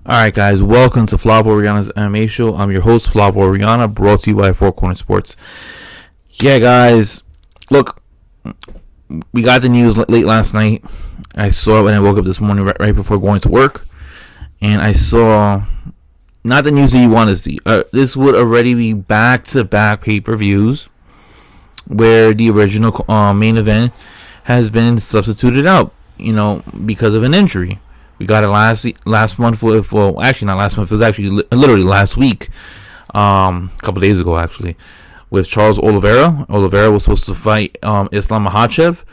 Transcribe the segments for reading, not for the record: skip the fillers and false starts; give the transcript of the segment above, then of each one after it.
Alright guys, welcome to Flav Oriana's MMA show. I'm your host, Flav Oriana, brought to you by Four Corner Sports. Yeah guys, look, we got the news late last night. I saw it when I woke up this morning right before going to work. And I saw, not the news that you want to see. This would already be back-to-back pay-per-views where the original main event has been substituted out, because of an injury. We got it last month actually not last month. It was actually literally last week, a couple days ago actually, with Charles Oliveira. Oliveira was supposed to fight Islam Makhachev.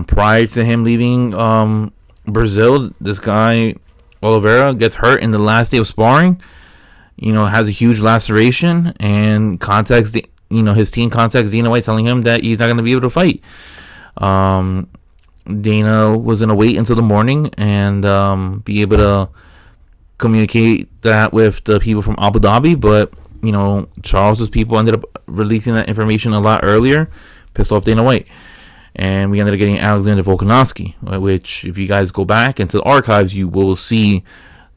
Prior to him leaving Brazil, this guy Oliveira gets hurt in the last day of sparring. Has a huge laceration and contacts his team contacts Dana White, telling him that he's not going to be able to fight. Dana was going to wait until the morning and be able to communicate that with the people from Abu Dhabi, but Charles's people ended up releasing that information a lot earlier, pissed off Dana White, and we ended up getting Alexander Volkanovski, which, if you guys go back into the archives, you will see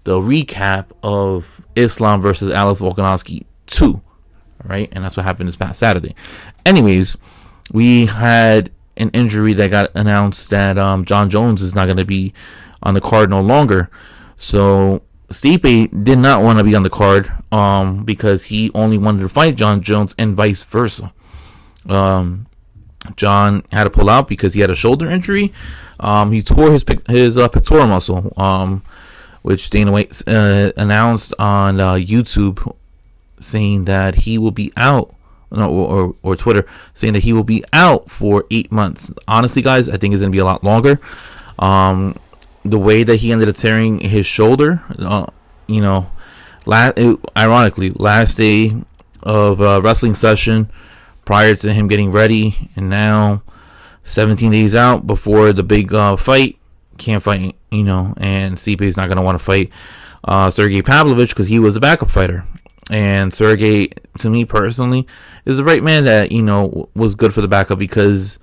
the recap of Islam versus Alex Volkanovski 2, right? And that's what happened this past Saturday. Anyways, we had an injury that got announced that Jon Jones is not going to be on the card no longer. So Stipe did not want to be on the card because he only wanted to fight Jon Jones and vice versa. Jon had to pull out because he had a shoulder injury. He tore his pectoral muscle, which Dana White announced on YouTube, saying that he will be out. Or Twitter, saying that he will be out for 8 months. Honestly, guys, I think it's going to be a lot longer. The way that he ended up tearing his shoulder, ironically, last day of wrestling session prior to him getting ready, and now 17 days out before the big fight, can't fight, and Stipe is not going to want to fight Sergei Pavlovich because he was a backup fighter. And Sergei, to me personally, is the right man that, was good for the backup, because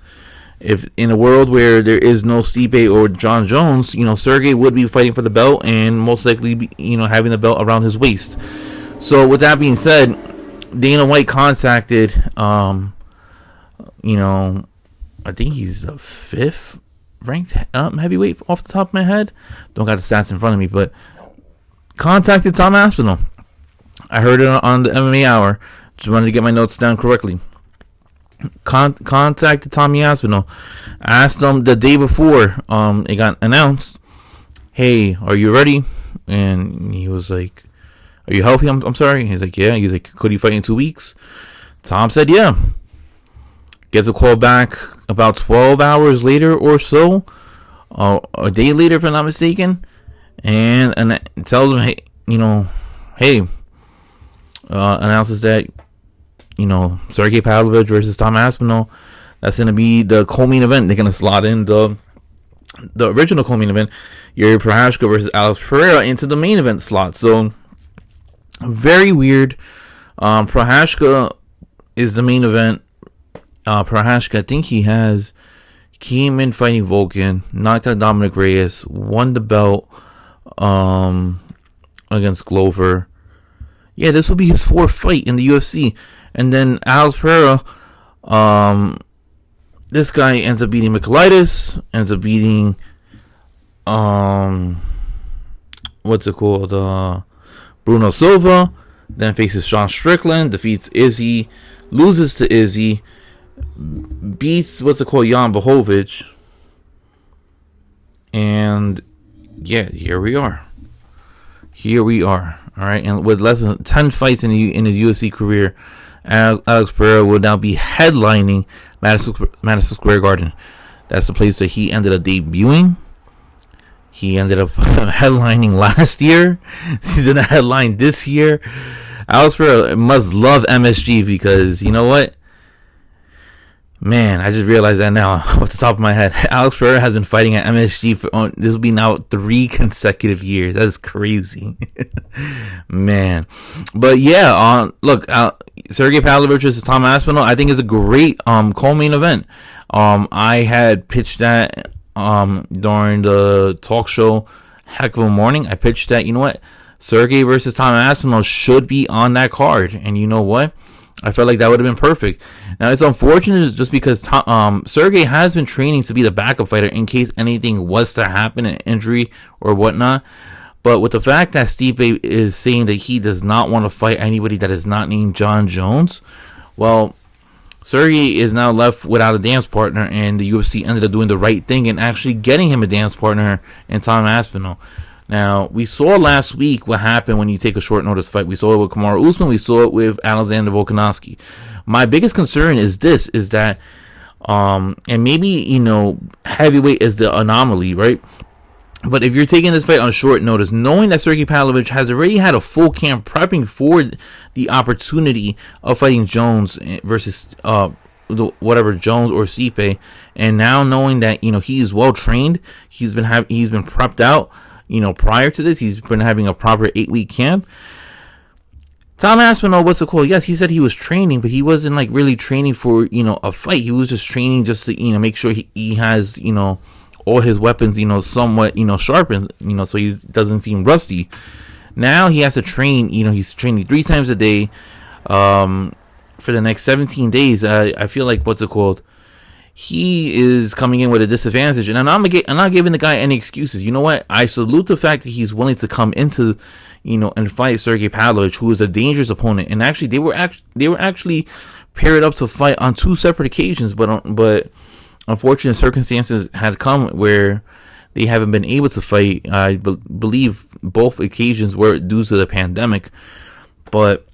if in a world where there is no Stipe or Jon Jones, Sergei would be fighting for the belt and most likely be, having the belt around his waist. So with that being said, Dana White contacted, I think he's the 5th ranked heavyweight off the top of my head. Don't got the stats in front of me, but contacted Tom Aspinall. I heard it on the MMA Hour. Just wanted to get my notes down correctly. Contacted Tommy Aspinall. Asked him the day before it got announced, hey, are you ready? And he was like, are you healthy? I'm sorry. He's like, yeah. He's like, could you fight in 2 weeks? Tom said, yeah. Gets a call back about 12 hours later or so. A day later, if I'm not mistaken. And tells him, hey, announces that, Sergei Pavlovich versus Tom Aspinall, that's going to be the co-main event. They're going to slot in the original co-main event, Jiri Prochazka versus Alex Pereira, into the main event slot. So, very weird. Prochazka is the main event. Prochazka, I think he came in fighting Volkan, knocked out Dominic Reyes, won the belt against Glover. Yeah, this will be his 4th fight in the UFC. And then Alex Pereira, this guy ends up beating Michaelitis, ends up beating, Bruno Silva, then faces Sean Strickland, defeats Izzy, loses to Izzy, beats, Jan Blachowicz, and yeah, here we are. All right, and with less than 10 fights in his UFC career, Alex Pereira will now be headlining Madison Square Garden. That's the place that he ended up debuting. He ended up headlining last year. He's going to headline this year. Alex Pereira must love MSG, because you know what? Man, I just realized that now off the top of my head. Alex Pereira has been fighting at MSG for this will be now 3 consecutive years. That is crazy, man. But yeah, look, Sergei Pavlovich versus Tom Aspinall, I think is a great co-main event. I had pitched that during the talk show Heck of a Morning. I pitched that, you know what? Sergei versus Tom Aspinall should be on that card. And you know what? I felt like that would have been perfect. Now, it's unfortunate just because Sergei has been training to be the backup fighter in case anything was to happen, an injury or whatnot. But with the fact that Stipe is saying that he does not want to fight anybody that is not named Jon Jones, well, Sergei is now left without a dance partner, and the UFC ended up doing the right thing and actually getting him a dance partner in Tom Aspinall. Now, we saw last week what happened when you take a short notice fight. We saw it with Kamaru Usman. We saw it with Alexander Volkanovski. My biggest concern is that, and maybe, heavyweight is the anomaly, right? But if you're taking this fight on short notice, knowing that Sergei Pavlovich has already had a full camp prepping for the opportunity of fighting Jones versus Jones or Stipe, and now knowing that he is well trained, he's been prepped out. Prior to this, he's been having a proper 8-week camp. Tom Aspinall, what's it called? Yes, he said he was training, but he wasn't really training for, a fight. He was just training just to, make sure he has, all his weapons, somewhat, sharpened, so he doesn't seem rusty. Now he has to train, he's training 3 times a day, for the next 17 days. I feel like, what's it called? He is coming in with a disadvantage, and I'm not giving the guy any excuses. You know what? I salute the fact that he's willing to come into, and fight Sergei Pavlovich, who is a dangerous opponent. And actually, they were actually paired up to fight on 2 separate occasions, but unfortunate circumstances had come where they haven't been able to fight. I believe both occasions were due to the pandemic, but.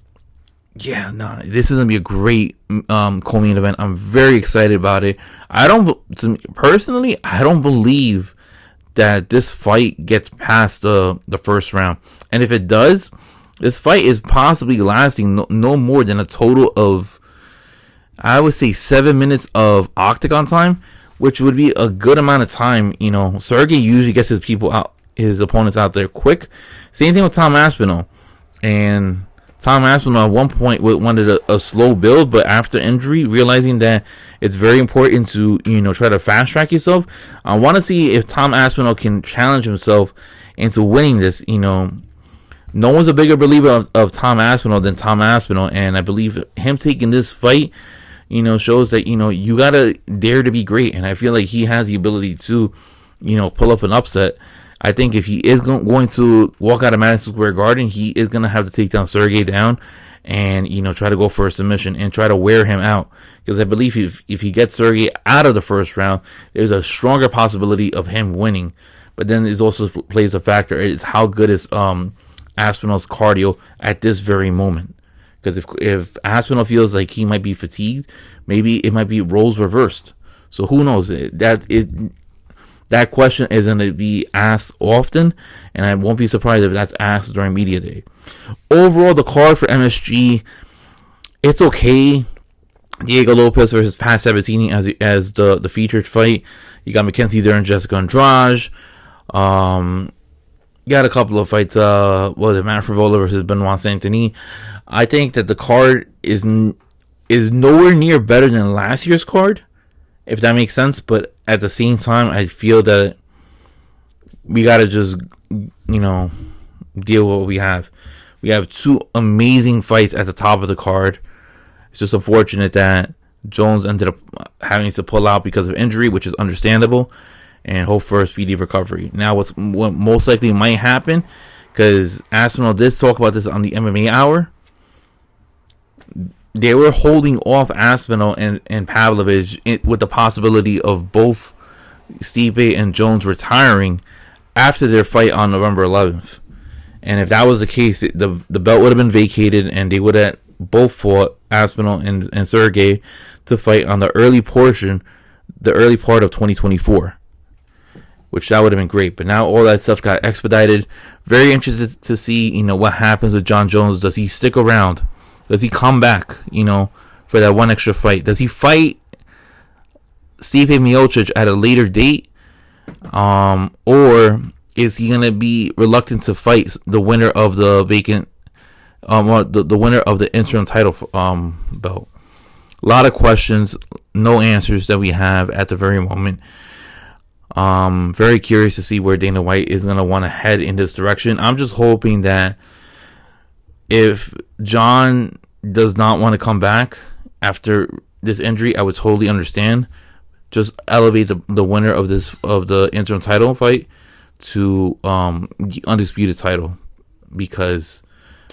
Yeah, this is gonna be a great co-main event. I'm very excited about it. I don't believe that this fight gets past the first round, and if it does, this fight is possibly lasting no more than a total of, I would say, 7 minutes of octagon time, which would be a good amount of time. Sergei usually gets his opponents out there quick. Same thing with Tom Aspinall, and Tom Aspinall at one point wanted a slow build, but after injury, realizing that it's very important to, try to fast track yourself. I want to see if Tom Aspinall can challenge himself into winning this. No one's a bigger believer of Tom Aspinall than Tom Aspinall, and I believe him taking this fight, shows that, you gotta dare to be great, and I feel like he has the ability to, pull up an upset. I think if he is going to walk out of Madison Square Garden, he is going to have to take down Sergei down and, try to go for a submission and try to wear him out. Because I believe if he gets Sergei out of the first round, there's a stronger possibility of him winning. But then it also plays a factor. It's how good is Aspinall's cardio at this very moment. Because if Aspinall feels like he might be fatigued, maybe it might be roles reversed. So who knows? That question is going to be asked often, and I won't be surprised if that's asked during media day. Overall, the card for MSG, it's okay. Diego Lopez versus Pat Sabatini as the featured fight. You got Mackenzie Dern and Jessica Andrade. You got a couple of fights. Matt Frivola versus Benoit Saint-Denis. I think that the card is nowhere near better than last year's card, if that makes sense. But at the same time, I feel that we got to just, deal with what we have. We have 2 amazing fights at the top of the card. It's just unfortunate that Jones ended up having to pull out because of injury, which is understandable, and hope for a speedy recovery. Now, what most likely might happen, because Aspinall did talk about this on the MMA Hour, they were holding off Aspinall and Pavlovich with the possibility of both Stipe and Jones retiring after their fight on November 11th. And if that was the case, the belt would have been vacated, and they would have both fought, Aspinall and Sergei, to fight on the early part of 2024. Which that would have been great. But now all that stuff got expedited. Very interested to see, what happens with Jon Jones. Does he stick around? Does he come back, for that one extra fight? Does he fight Stipe Miocic at a later date? Or is he going to be reluctant to fight the winner of the vacant, the winner of the interim title belt? A lot of questions, no answers that we have at the very moment. Very curious to see where Dana White is going to want to head in this direction. I'm just hoping that if Jon does not want to come back after this injury, I would totally understand. Just elevate the winner of the interim title fight to the undisputed title, because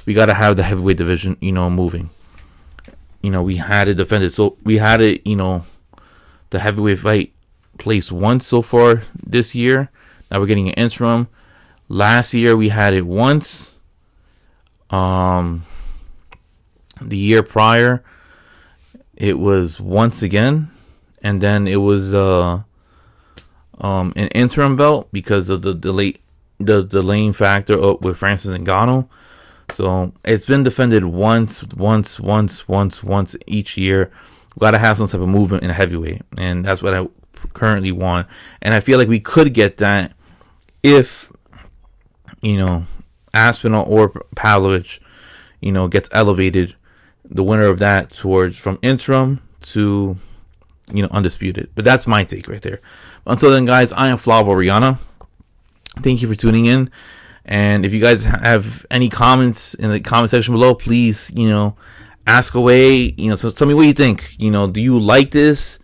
we got to have the heavyweight division, moving. We had it defended, so we had it, the heavyweight fight placed once so far this year. Now we're getting an interim. Last year we had it once. The year prior, it was once again, and then it was an interim belt because of the delaying factor with Francis Ngannou. So it's been defended once each year. We got to have some type of movement in heavyweight, and that's what I currently want. And I feel like we could get that if Aspinall or Pavlovich gets elevated, the winner of that from interim to undisputed. But that's my take right there. Until then, guys, I am Flavo Rihanna. Thank you for tuning in. And if you guys have any comments in the comment section below, please, ask away. So tell me what you think. Do you like this?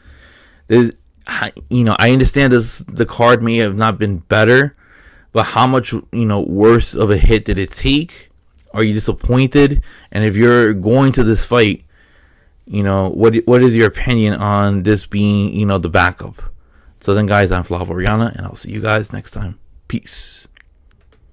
I understand the card may have not been better, but how much, worse of a hit did it take? Are you disappointed? And if you're going to this fight, what is your opinion on this being, the backup? So then, guys, I'm Flavo Rihanna, and I'll see you guys next time. Peace.